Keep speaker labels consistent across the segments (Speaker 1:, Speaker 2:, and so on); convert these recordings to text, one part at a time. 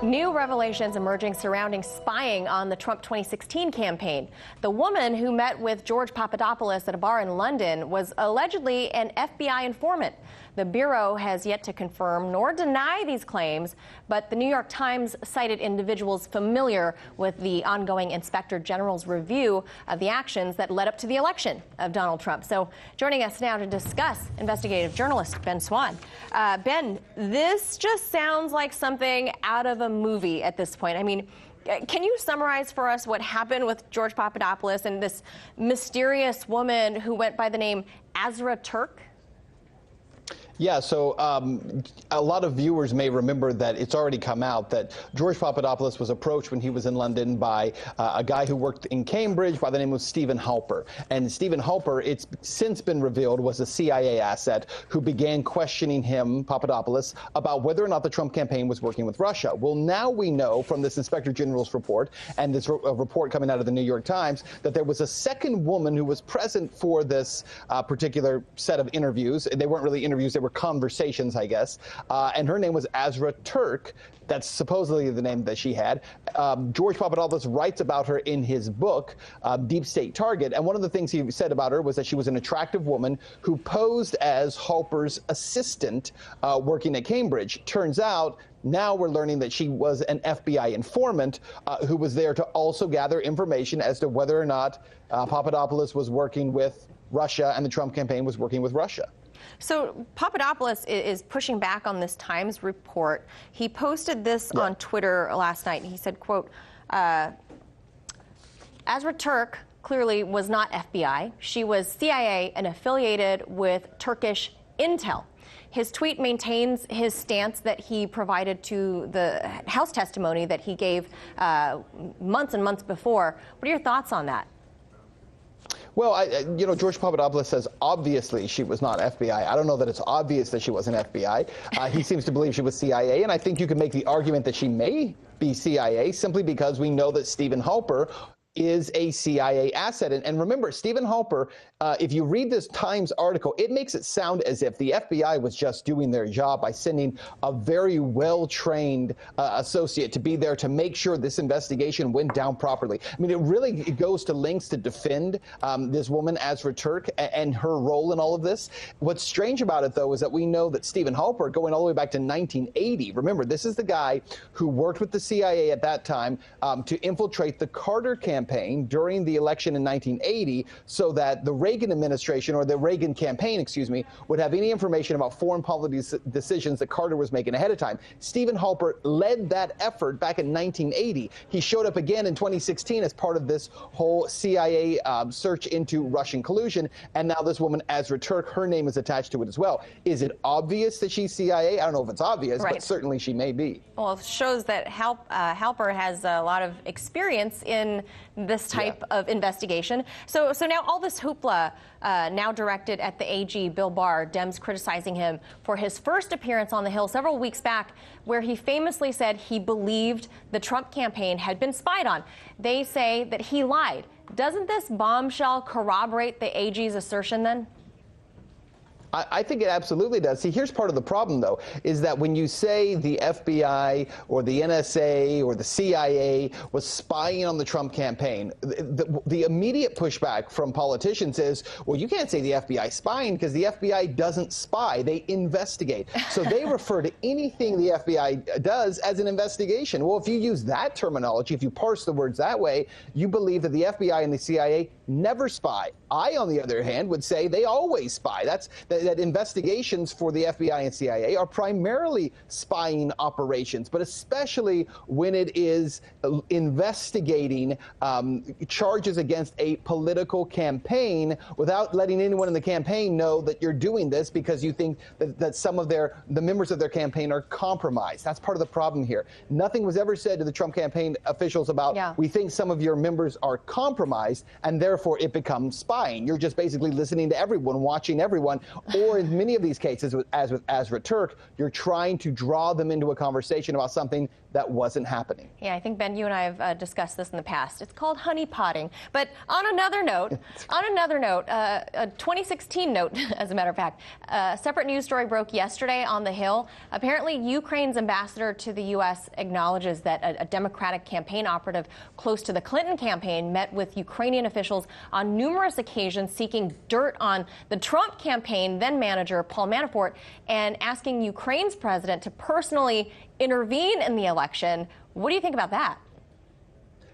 Speaker 1: New revelations emerging surrounding spying on the Trump 2016 campaign. The woman who met with George Papadopoulos at a bar in London was allegedly an FBI informant. The Bureau has yet to confirm nor deny these claims, but the New York Times cited individuals familiar with the ongoing Inspector General's review of the actions that led up to the election of Donald Trump. So joining us now to discuss, investigative journalist Ben Swann. Ben, this just sounds like something out of a movie at this point. I mean, can you summarize for us what happened with George Papadopoulos and this mysterious woman who went by the name Azra Turk?
Speaker 2: Yeah, so a lot of viewers may remember that it's already come out that George Papadopoulos was approached when he was in London by a guy who worked in Cambridge by the name of Stephen Halper. And Stephen Halper, it's since been revealed, was a CIA asset who began questioning him, Papadopoulos, about whether or not the Trump campaign was working with Russia. Well, now we know from this Inspector General's report and this report coming out of the New York Times that there was a second woman who was present for this particular set of interviews. They weren't really interviews, they were conversations, I guess, and her name was Azra Turk. That's supposedly the name that she had. George Papadopoulos writes about her in his book, Deep State Target, and one of the things he said about her was that she was an attractive woman who posed as Halper's assistant working at Cambridge. Turns out, now we're learning that she was an FBI informant who was there to also gather information as to whether or not Papadopoulos was working with Russia and the Trump campaign was working with Russia.
Speaker 1: So Papadopoulos is pushing back on this Times report. He posted this on Twitter last night. He said, quote, Azra Turk clearly was not FBI. She was CIA and affiliated with Turkish intel. His tweet maintains his stance that he provided to the House testimony that he gave months and months before. What are your thoughts on that?
Speaker 2: Well, George Papadopoulos says obviously she was not FBI. I don't know that it's obvious that she wasn't FBI. He seems to believe she was CIA, and I think you can make the argument that she may be CIA simply because we know that Stephen Halper is a CIA asset. And remember, Stephen Halper, if you read this Times article, it makes it sound as if the FBI was just doing their job by sending a very well-trained associate to be there to make sure this investigation went down properly. I mean, it goes to lengths to defend this woman, Azra Turk, and her role in all of this. What's strange about it, though, is that we know that Stephen Halper, going all the way back to 1980, remember, this is the guy who worked with the CIA at that time to infiltrate the Carter campaign during the election in 1980 so that the Reagan administration, or the Reagan campaign, excuse me, would have any information about foreign policy decisions that Carter was making ahead of time. Stephen Halper led that effort back in 1980. He showed up again in 2016 as part of this whole CIA search into Russian collusion, and now this woman, Azra Turk, her name is attached to it as well. Is it obvious that she's CIA? I don't know if it's obvious, but certainly she may be.
Speaker 1: Well, it shows that Halper has a lot of experience in this type of investigation. So now all this hoopla now directed at the AG, Bill Barr, Dems criticizing him for his first appearance on the Hill several weeks back, where he famously said he believed the Trump campaign had been spied on. They say that he lied. Doesn't this bombshell corroborate the AG's assertion then?
Speaker 2: I think it absolutely does. See, here's part of the problem, though, is that when you say the FBI or the NSA or the CIA was spying on the Trump campaign, the immediate pushback from politicians is, well, you can't say the FBI spying because the FBI doesn't spy. They investigate. So they refer to anything the FBI does as an investigation. Well, if you use that terminology, if you parse the words that way, you believe that the FBI and the CIA never spy. I, on the other hand, would say they always spy. That investigations for the FBI and CIA are primarily spying operations, but especially when it is investigating charges against a political campaign without letting anyone in the campaign know that you're doing this because you think that some of the members of their campaign are compromised. That's part of the problem here. Nothing was ever said to the Trump campaign officials about, we think some of your members are compromised, and therefore it becomes spying. You're just basically listening to everyone, watching everyone. or in many of these cases, as with Azra Turk, you're trying to draw them into a conversation about something that wasn't happening.
Speaker 1: Yeah, I think, Ben, you and I have discussed this in the past. It's called honeypotting. But on another note, a 2016 note, as a matter of fact, a separate news story broke yesterday on the Hill. Apparently, Ukraine's ambassador to the U.S. acknowledges that a Democratic campaign operative close to the Clinton campaign met with Ukrainian officials on numerous occasions seeking dirt on the Trump campaign then manager Paul Manafort and asking Ukraine's president to personally intervene in the election. What do you think about that?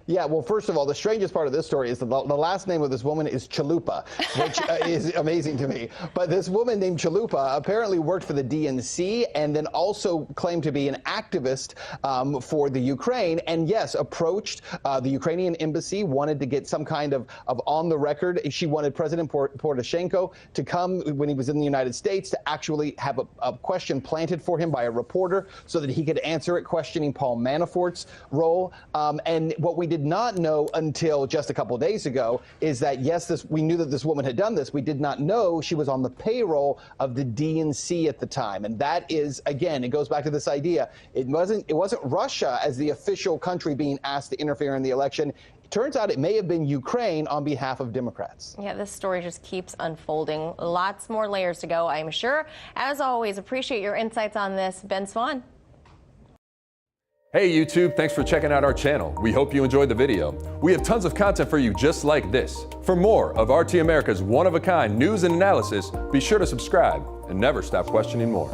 Speaker 2: Yeah, well, first of all, the strangest part of this story is that the last name of this woman is Chalupa, which is amazing to me. But this woman named Chalupa apparently worked for the DNC and then also claimed to be an activist for the Ukraine. And yes, approached the Ukrainian embassy, wanted to get some kind of on the record. She wanted President Poroshenko to come when he was in the United States to actually have a question planted for him by a reporter so that he could answer it, questioning Paul Manafort's role. And what we did not know until just a couple of days ago is that, yes, we knew that this woman had done this. We did not know she was on the payroll of the DNC at the time. And that is, again, it goes back to this idea. It wasn't Russia as the official country being asked to interfere in the election. It turns out it may have been Ukraine on behalf of Democrats.
Speaker 1: Yeah, this story just keeps unfolding. Lots more layers to go, I'm sure. As always, appreciate your insights on this. Ben Swann.
Speaker 3: Hey YouTube, thanks for checking out our channel. We hope you enjoyed the video. We have tons of content for you just like this. For more of RT America's one-of-a-kind news and analysis, be sure to subscribe and never stop questioning more.